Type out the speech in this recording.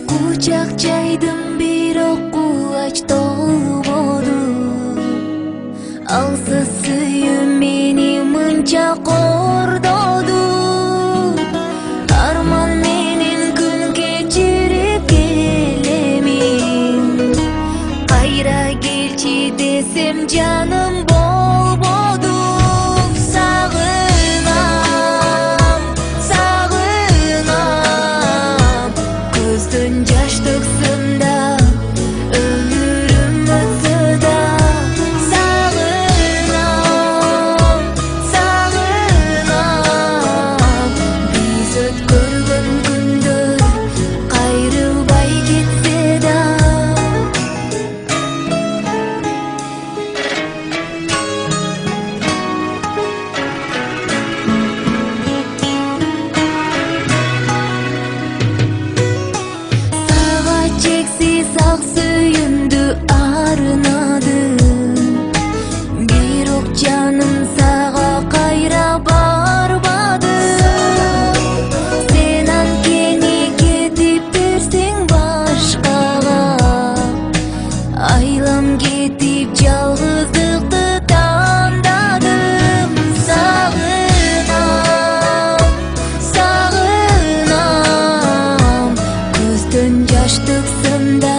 Kucak жайдым бирок кулач толбоду. Алсыз сүйүм мени мынча кордоду. Арман менен күн кечирип келемин. Кайра келчи десем жаным болбоду. Сагынам, сагынам, көздөн жаш төксөм да, өмүрүм өтсө да. Сагынам, сагынам, биз өткөргөн күндөр кайрылбай кетсе да. Сага чексиз ак сүйүүмдү арнадым, бирок жаным сага кайра барбадым. Сен анткени кетип берсең башкага, айлам кетип жалгыздыкты тандадым. Сагынам, сагынам, көздөн жаш төксөм да,